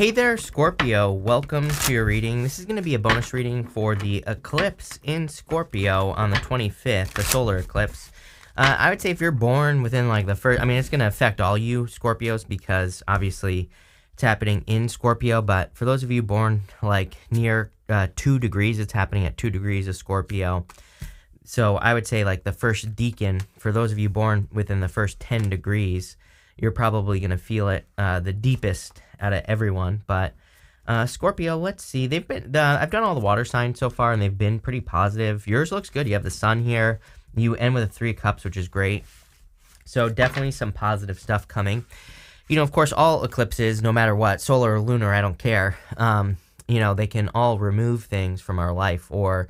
Hey there, Scorpio. Welcome to your reading. This is going to be a bonus reading for the eclipse in Scorpio on the 25th, the solar eclipse. I would say if you're born within like the first, it's going to affect all you Scorpios because obviously it's happening in Scorpio. But for those of you born like near 2 degrees, it's happening at 2 degrees of Scorpio. So I would say like the first decan, for those of you born within the first 10 degrees, you're probably going to feel it the deepest out of everyone. But Scorpio, let's see. I've done all the water signs so far, and they've been pretty positive. Yours looks good. You have the sun here. You end with a 3 of cups, which is great. So definitely some positive stuff coming. Of course, all eclipses, no matter what, solar or lunar, I don't care. They can all remove things from our life, or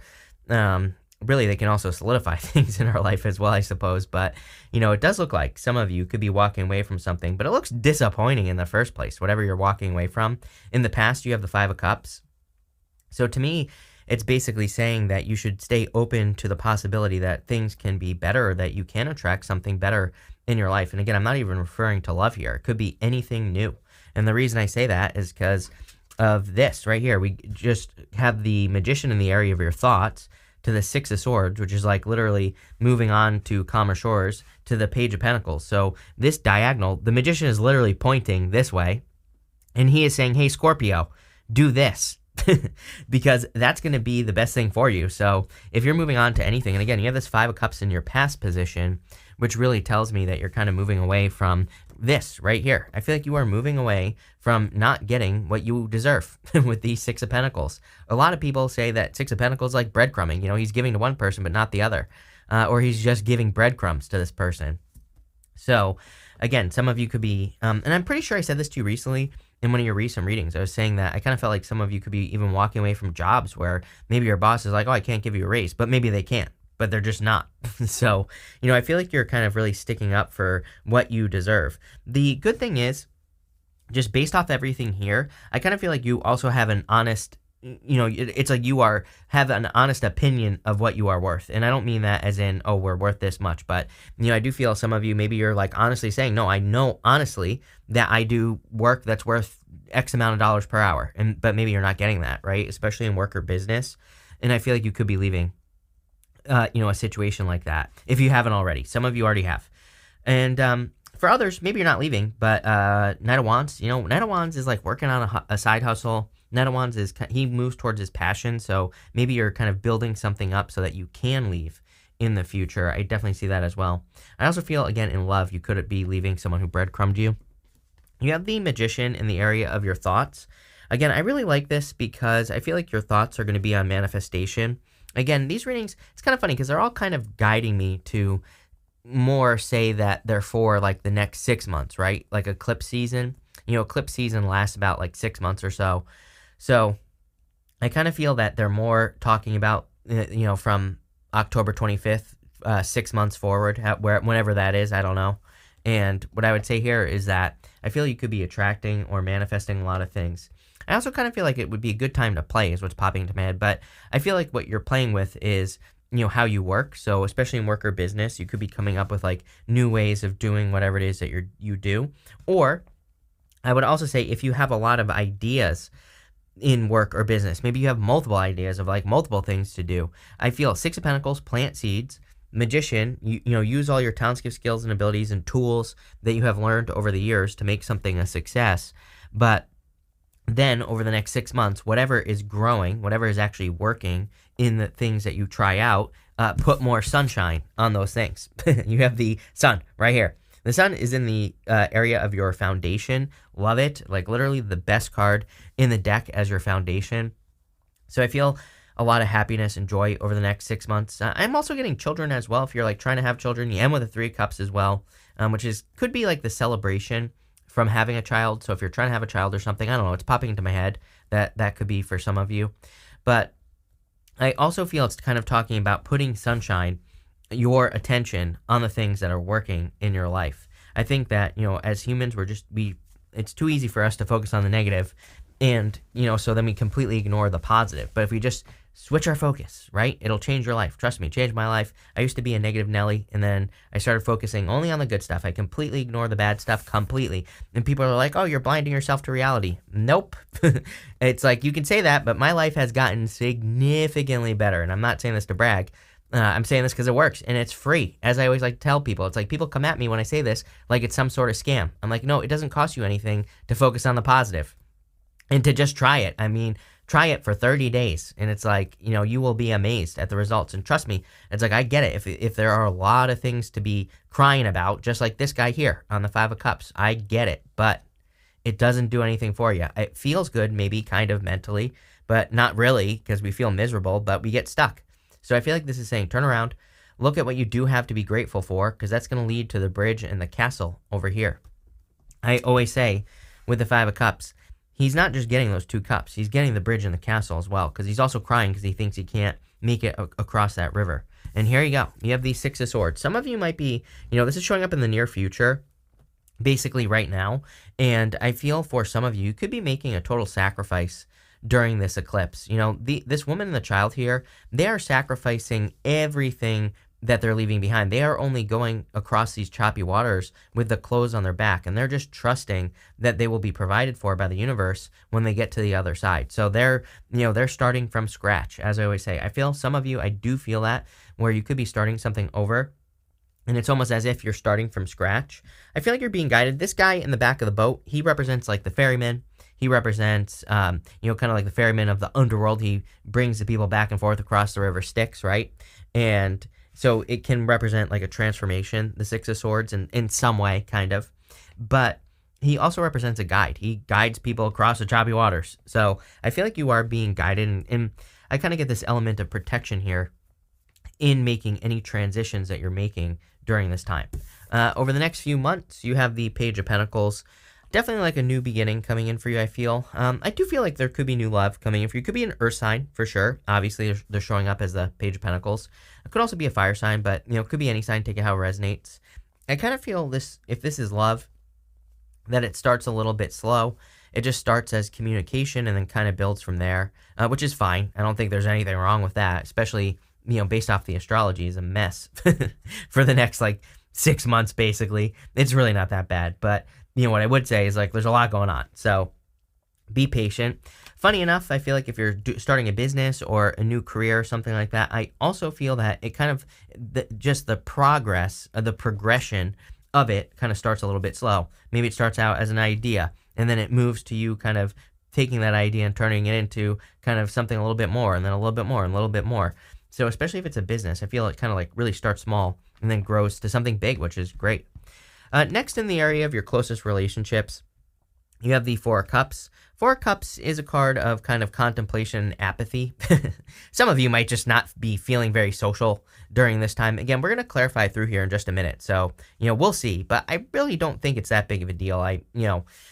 really, they can also solidify things in our life as well, I suppose. But, it does look like some of you could be walking away from something, but it looks disappointing in the first place, whatever you're walking away from. In the past, you have the 5 of cups. So to me, it's basically saying that you should stay open to the possibility that things can be better, or that you can attract something better in your life. And again, I'm not even referring to love here. It could be anything new. And the reason I say that is because of this right here. We just have the Magician in the area of your thoughts, to the 6 of Swords, which is like literally moving on to calmer shores, to the Page of Pentacles. So this diagonal, the Magician is literally pointing this way, and he is saying, hey, Scorpio, do this, because that's going to be the best thing for you. So if you're moving on to anything, and again, you have this 5 of Cups in your past position, which really tells me that you're kind of moving away from this right here. I feel like you are moving away from not getting what you deserve with these 6 of Pentacles. A lot of people say that 6 of Pentacles is like breadcrumbing. He's giving to one person but not the other. Or he's just giving breadcrumbs to this person. So, again, some of you could be, and I'm pretty sure I said this to you recently in one of your recent readings. I was saying that I kind of felt like some of you could be even walking away from jobs where maybe your boss is like, oh, I can't give you a raise, but maybe they can't. But they're just not. So, I feel like you're kind of really sticking up for what you deserve. The good thing is, just based off everything here, I kind of feel like you also have an honest, it's like you have an honest opinion of what you are worth. And I don't mean that as in, oh, we're worth this much. But, I do feel some of you, maybe you're like honestly saying, no, I know honestly that I do work that's worth X amount of dollars per hour. But maybe you're not getting that, right? Especially in work or business. And I feel like you could be leaving a situation like that, if you haven't already. Some of you already have. And for others, maybe you're not leaving, but Knight of Wands, Knight of Wands is like working on a side hustle. Knight of Wands he moves towards his passion, so maybe you're kind of building something up so that you can leave in the future. I definitely see that as well. I also feel, again, in love, you could be leaving someone who breadcrumbed you. You have the Magician in the area of your thoughts. Again, I really like this because I feel like your thoughts are going to be on manifestation. Again, these readings, it's kind of funny because they're all kind of guiding me to more say that they're for like the next 6 months, right? Like eclipse season. Eclipse season lasts about like 6 months or so. So I kind of feel that they're more talking about, from October 25th, 6 months forward, whenever that is, I don't know. And what I would say here is that I feel you could be attracting or manifesting a lot of things. I also kind of feel like it would be a good time to play is what's popping into my head, but I feel like what you're playing with is, how you work. So especially in work or business, you could be coming up with like new ways of doing whatever it is that you do. Or I would also say if you have a lot of ideas in work or business, maybe you have multiple ideas of like multiple things to do. I feel 6 of Pentacles, plant seeds. Magician, use all your townscape skills and abilities and tools that you have learned over the years to make something a success. But then over the next 6 months, whatever is growing, whatever is actually working in the things that you try out, put more sunshine on those things. You have the sun right here. The sun is in the area of your foundation. Love it. Like literally the best card in the deck as your foundation. So I feel a lot of happiness and joy over the next 6 months. I'm also getting children as well. If you're like trying to have children, you end with a 3 of Cups as well, which could be like the celebration from having a child. So if you're trying to have a child or something, I don't know, it's popping into my head that could be for some of you. But I also feel it's kind of talking about putting sunshine, your attention on the things that are working in your life. I think that, as humans, it's too easy for us to focus on the negative And, so then we completely ignore the positive. But if we just switch our focus, right, it'll change your life. Trust me, it changed my life. I used to be a negative Nelly, and then I started focusing only on the good stuff. I completely ignore the bad stuff completely. And people are like, oh, you're blinding yourself to reality. Nope. It's like, you can say that, but my life has gotten significantly better. And I'm not saying this to brag. I'm saying this because it works, and it's free. As I always like to tell people, it's like people come at me when I say this like it's some sort of scam. I'm like, no, it doesn't cost you anything to focus on the positive and to just try it. I mean, try it for 30 days, and it's like, you will be amazed at the results. And trust me, it's like, I get it. If there are a lot of things to be crying about, just like this guy here on the 5 of Cups, I get it, but it doesn't do anything for you. It feels good, maybe kind of mentally, but not really, because we feel miserable, but we get stuck. So I feel like this is saying, turn around, look at what you do have to be grateful for, because that's going to lead to the bridge and the castle over here. I always say, with the 5 of Cups, he's not just getting those 2 cups, he's getting the bridge and the castle as well, because he's also crying because he thinks he can't make it across that river. And here you go. You have the 6 of Swords. Some of you might be, this is showing up in the near future, basically right now, and I feel for some of you, you could be making a total sacrifice during this eclipse. This woman and the child here, they are sacrificing everything that they're leaving behind. They are only going across these choppy waters with the clothes on their back, and they're just trusting that they will be provided for by the universe when they get to the other side. So they're starting from scratch, as I always say. I feel some of you, I do feel that, where you could be starting something over, and it's almost as if you're starting from scratch. I feel like you're being guided. This guy in the back of the boat, he represents like the ferryman. He represents, kind of like the ferryman of the underworld. He brings the people back and forth across the river Styx, right? And so it can represent like a transformation, the 6 of Swords, in some way, kind of. But he also represents a guide. He guides people across the choppy waters. So I feel like you are being guided, and I kind of get this element of protection here in making any transitions that you're making during this time. Over the next few months, you have the Page of Pentacles. Definitely like a new beginning coming in for you, I feel. I do feel like there could be new love coming in for you. It could be an earth sign, for sure. Obviously, they're showing up as the Page of Pentacles. It could also be a fire sign, but, it could be any sign. Take it how it resonates. I kind of feel this, if this is love, that it starts a little bit slow. It just starts as communication and then kind of builds from there, which is fine. I don't think there's anything wrong with that, especially, based off the astrology is a mess for the next, 6 months, basically. It's really not that bad, but what I would say is there's a lot going on. So be patient. Funny enough, I feel like if you're starting a business or a new career or something like that, I also feel that it kind of, just the progress, the progression of it kind of starts a little bit slow. Maybe it starts out as an idea, and then it moves to you kind of taking that idea and turning it into kind of something a little bit more, and then a little bit more, and a little bit more. So especially if it's a business, I feel it kind of really starts small and then grows to something big, which is great. Next, in the area of your closest relationships, you have the 4 of Cups. 4 of Cups is a card of kind of contemplation and apathy. Some of you might just not be feeling very social during this time. Again, we're going to clarify through here in just a minute. So, we'll see. But I really don't think it's that big of a deal.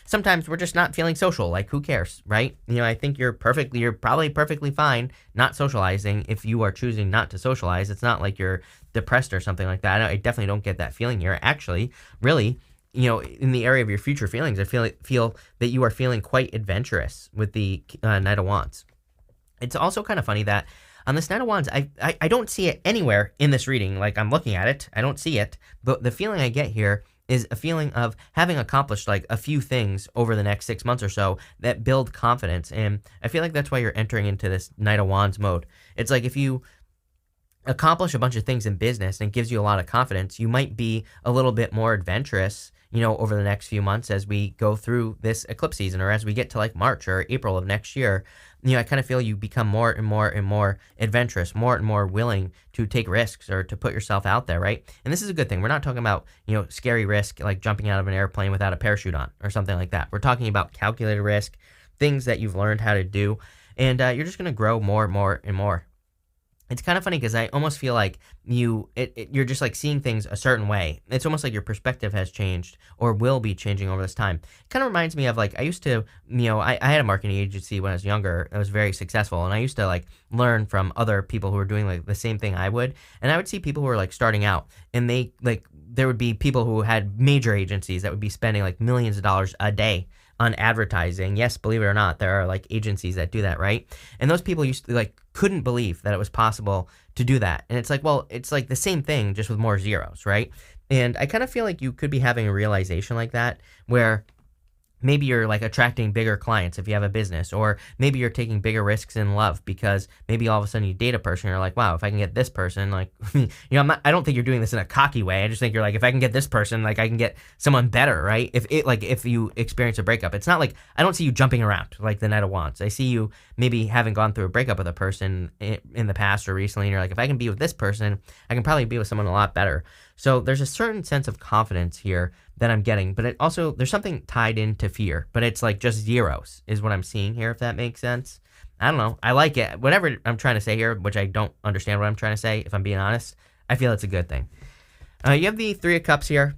Sometimes we're just not feeling social. Who cares, right? I think you're probably perfectly fine not socializing if you are choosing not to socialize. It's not like you're depressed or something like that. I definitely don't get that feeling here. Actually, really, in the area of your future feelings, I feel that you are feeling quite adventurous with the Knight of Wands. It's also kind of funny that on this Knight of Wands, I don't see it anywhere in this reading. I'm looking at it, I don't see it, but the feeling I get here is a feeling of having accomplished a few things over the next 6 months or so that build confidence, and I feel like that's why you're entering into this Knight of Wands mode. It's like if you accomplish a bunch of things in business and it gives you a lot of confidence, you might be a little bit more adventurous, over the next few months as we go through this eclipse season, or as we get to March or April of next year. I kind of feel you become more and more and more adventurous, more and more willing to take risks or to put yourself out there, right? And this is a good thing. We're not talking about, scary risk like jumping out of an airplane without a parachute on or something like that. We're talking about calculated risk, things that you've learned how to do, and you're just going to grow more and more and more. It's kind of funny because I almost feel like you're just seeing things a certain way. It's almost like your perspective has changed or will be changing over this time. It kind of reminds me of I used to, I had a marketing agency when I was younger. I was very successful, and I used to learn from other people who were doing the same thing I would. And I would see people who were starting out, and there would be people who had major agencies that would be spending millions of dollars a day on advertising. Yes, believe it or not, there are like agencies that do that, right? And those people used to like couldn't believe that it was possible to do that. And it's like, well, it's like the same thing just with more zeros, right? And I kind of feel like you could be having a realization like that where maybe you're like attracting bigger clients if you have a business, or maybe you're taking bigger risks in love because maybe all of a sudden you date a person, you're like, wow, if I can get this person, like, I don't think you're doing this in a cocky way. I just think you're like, if I can get this person, like I can get someone better, right? If you experience a breakup, it's not like, I don't see you jumping around like the Knight of Wands. I see you maybe having gone through a breakup with a person in the past or recently, and you're like, if I can be with this person, I can probably be with someone a lot better. So there's a certain sense of confidence here that I'm getting, but it also, there's something tied into fear, but it's like just zeros is what I'm seeing here, if that makes sense. I don't know. I like it. Whatever I'm trying to say here, which I don't understand what I'm trying to say, if I'm being honest, I feel it's a good thing. You have the Three of Cups here.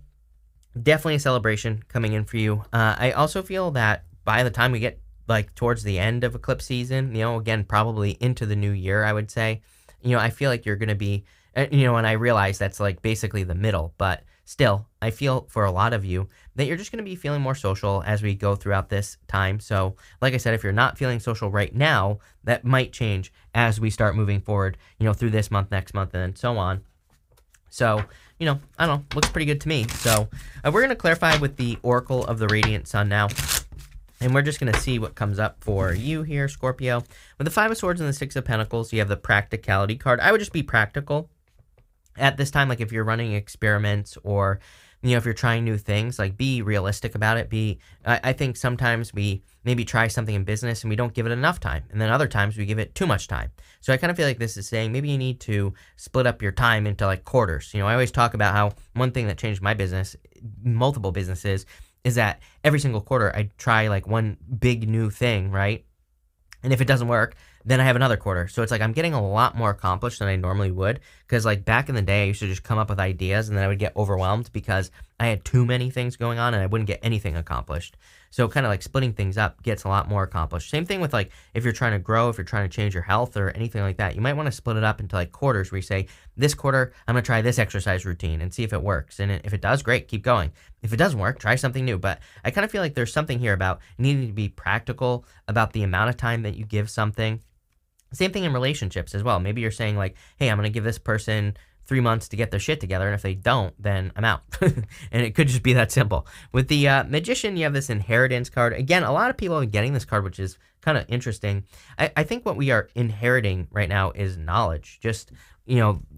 Definitely a celebration coming in for you. I also feel that by the time we get like towards the end of eclipse season, again, probably into the new year, I would say, I feel like you're going to be, and I realize that's like basically the middle, but still, I feel for a lot of you that you're just going to be feeling more social as we go throughout this time. So, like I said, if you're not feeling social right now, that might change as we start moving forward, through this month, next month, and so on. So, I don't know, looks pretty good to me. So, we're going to clarify with the Oracle of the Radiant Sun now. And we're just going to see what comes up for you here, Scorpio. With the Five of Swords and the Six of Pentacles, you have the practicality card. I would just be practical at this time. Like if you're running experiments or, if you're trying new things, like be realistic about it. I think sometimes we maybe try something in business and we don't give it enough time. And then other times we give it too much time. So I kind of feel like this is saying maybe you need to split up your time into like quarters. I always talk about how one thing that changed my business, multiple businesses, is that every single quarter I try like one big new thing, right? And if it doesn't work, then I have another quarter. So it's like I'm getting a lot more accomplished than I normally would. Because like back in the day, I used to just come up with ideas and then I would get overwhelmed because I had too many things going on and I wouldn't get anything accomplished. So kind of like splitting things up gets a lot more accomplished. Same thing with like if you're trying to grow, if you're trying to change your health or anything like that, you might want to split it up into like quarters where you say, this quarter, I'm going to try this exercise routine and see if it works. And if it does, great, keep going. If it doesn't work, try something new. But I kind of feel like there's something here about needing to be practical about the amount of time that you give something. Same thing in relationships as well. Maybe you're saying like, hey, I'm going to give this person 3 months to get their shit together, and if they don't, then I'm out. And it could just be that simple. With the Magician, you have this inheritance card. Again, a lot of people are getting this card, which is kind of interesting. I think what we are inheriting right now is knowledge, just,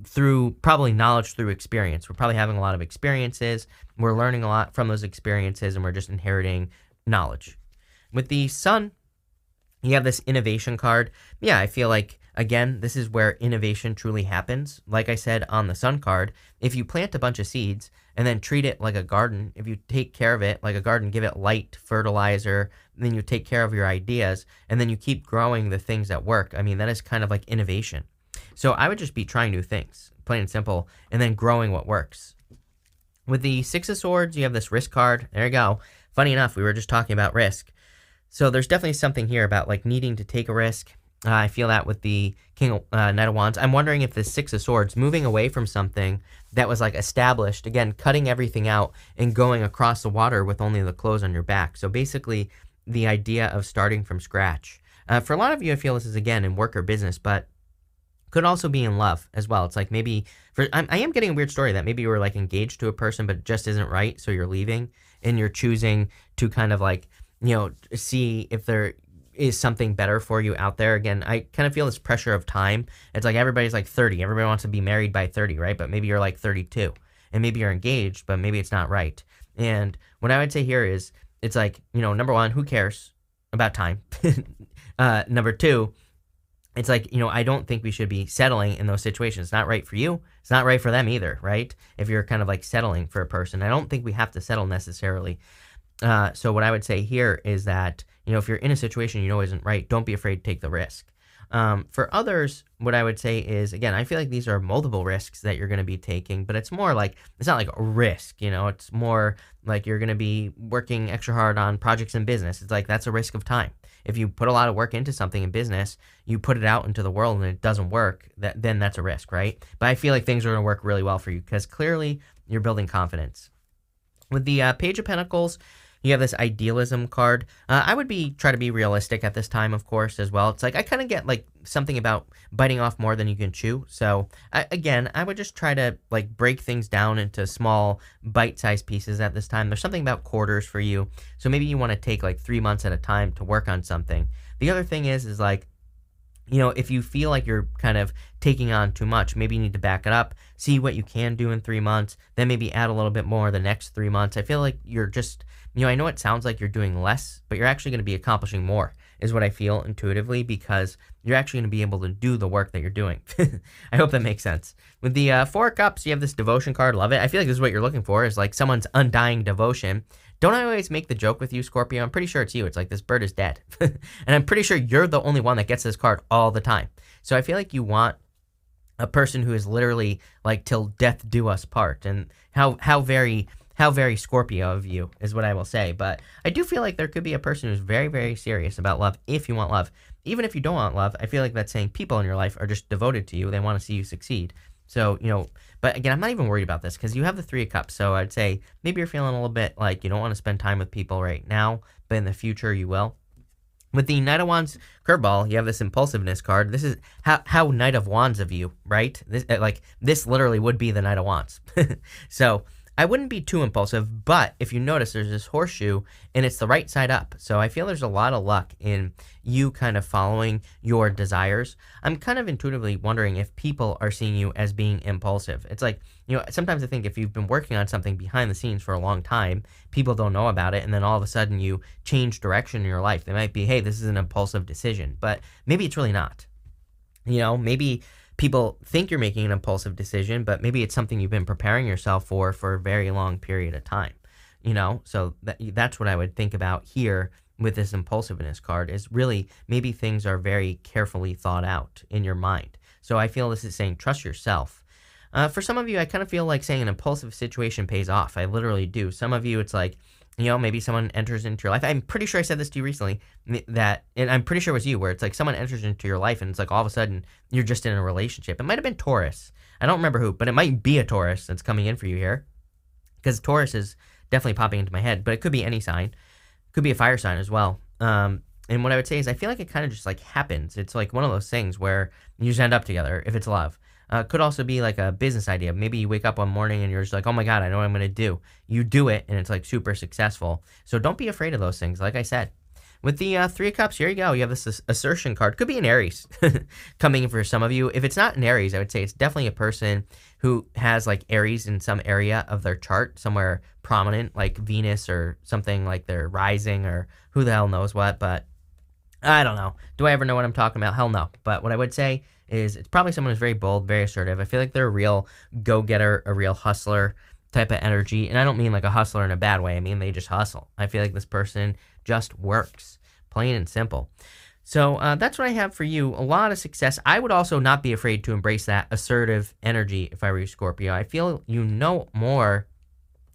through probably knowledge through experience. We're probably having a lot of experiences. We're learning a lot from those experiences, and we're just inheriting knowledge. With the Sun, you have this innovation card. Yeah, I feel like, again, this is where innovation truly happens. Like I said on the Sun card, if you plant a bunch of seeds and then treat it like a garden, if you take care of it like a garden, give it light, fertilizer, then you take care of your ideas, and then you keep growing the things that work. I mean, that is kind of like innovation. So I would just be trying new things, plain and simple, and then growing what works. With the Six of Swords, you have this risk card. There you go. Funny enough, we were just talking about risk. So there's definitely something here about like needing to take a risk. I feel that with the Knight of Wands. I'm wondering if the Six of Swords, moving away from something that was like established, again, cutting everything out and going across the water with only the clothes on your back. So basically the idea of starting from scratch. For a lot of you, I feel this is again in work or business, but could also be in love as well. It's like maybe, I am getting a weird story that maybe you were like engaged to a person, but it just isn't right. So you're leaving and you're choosing to kind of like, see if there is something better for you out there. Again, I kind of feel this pressure of time. It's like everybody's like 30. Everybody wants to be married by 30, right? But maybe you're like 32. And maybe you're engaged, but maybe it's not right. And what I would say here is, it's like, number one, who cares about time? Number two, it's like, I don't think we should be settling in those situations. It's not right for you. It's not right for them either, right? If you're kind of like settling for a person. I don't think we have to settle necessarily. So what I would say here is that, if you're in a situation you know isn't right, don't be afraid to take the risk. For others, what I would say is, again, I feel like these are multiple risks that you're going to be taking, but it's more like, it's not like a risk, it's more like you're going to be working extra hard on projects in business. It's like, that's a risk of time. If you put a lot of work into something in business, you put it out into the world and it doesn't work, then that's a risk, right? But I feel like things are going to work really well for you because clearly you're building confidence. With the Page of Pentacles, You have this idealism card. I would try to be realistic at this time, of course, as well. It's like I kind of get like something about biting off more than you can chew. So again, I would just try to like break things down into small bite-sized pieces at this time. There's something about quarters for you. So maybe you want to take like 3 months at a time to work on something. The other thing is like, if you feel like you're kind of taking on too much, maybe you need to back it up, see what you can do in 3 months, then maybe add a little bit more the next 3 months. I feel like you're just, I know it sounds like you're doing less, but you're actually going to be accomplishing more, is what I feel intuitively, because you're actually going to be able to do the work that you're doing. I hope that makes sense. With the Four of Cups, you have this devotion card. Love it. I feel like this is what you're looking for, is like someone's undying devotion. Don't I always make the joke with you, Scorpio? I'm pretty sure it's you. It's like, this bird is dead. And I'm pretty sure you're the only one that gets this card all the time. So I feel like you want a person who is literally like, till death do us part. And how very Scorpio of you is what I will say. But I do feel like there could be a person who's very, very serious about love if you want love. Even if you don't want love, I feel like that's saying people in your life are just devoted to you. They want to see you succeed. So, but again, I'm not even worried about this because you have the Three of Cups. So I'd say maybe you're feeling a little bit like you don't want to spend time with people right now, but in the future you will. With the Knight of Wands curveball, you have this impulsiveness card. This is how Knight of Wands of you, right? This literally would be the Knight of Wands. So I wouldn't be too impulsive, but if you notice, there's this horseshoe, and it's the right side up. So I feel there's a lot of luck in you kind of following your desires. I'm kind of intuitively wondering if people are seeing you as being impulsive. It's like, sometimes I think if you've been working on something behind the scenes for a long time, people don't know about it, and then all of a sudden you change direction in your life. They might be, hey, this is an impulsive decision, but maybe it's really not. Maybe people think you're making an impulsive decision, but maybe it's something you've been preparing yourself for a very long period of time, so that's what I would think about here with this impulsiveness card, is really maybe things are very carefully thought out in your mind. So I feel this is saying trust yourself. For some of you, I kind of feel like saying an impulsive situation pays off. I literally do. Some of you, it's like, maybe someone enters into your life. I'm pretty sure I said this to you recently, and I'm pretty sure it was you, where it's like someone enters into your life and it's like all of a sudden you're just in a relationship. It might have been Taurus. I don't remember who, but it might be a Taurus that's coming in for you here, because Taurus is definitely popping into my head, but it could be any sign. Could be a fire sign as well. And what I would say is I feel like it kind of just like happens. It's like one of those things where you just end up together if it's love. Could also be like a business idea. Maybe you wake up one morning and you're just like, oh my God, I know what I'm going to do. You do it and it's like super successful. So don't be afraid of those things. Like I said, with the Three of Cups, here you go. You have this assertion card. Could be an Aries coming in for some of you. If it's not an Aries, I would say it's definitely a person who has like Aries in some area of their chart, somewhere prominent, like Venus or something, like they're rising or who the hell knows what. But I don't know. Do I ever know what I'm talking about? Hell no. But what I would say is it's probably someone who's very bold, very assertive. I feel like they're a real go-getter, a real hustler type of energy. And I don't mean like a hustler in a bad way. I mean, they just hustle. I feel like this person just works, plain and simple. So that's what I have for you. A lot of success. I would also not be afraid to embrace that assertive energy if I were you, Scorpio. I feel you know more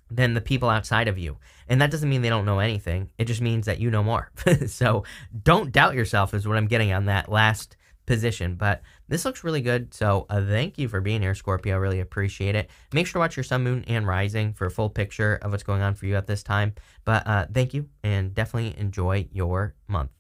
than the people outside of you. And that doesn't mean they don't know anything. It just means that you know more. So don't doubt yourself is what I'm getting on that last position. But this looks really good. So thank you for being here, Scorpio. I really appreciate it. Make sure to watch your sun, moon, and rising for a full picture of what's going on for you at this time. But thank you, and definitely enjoy your month.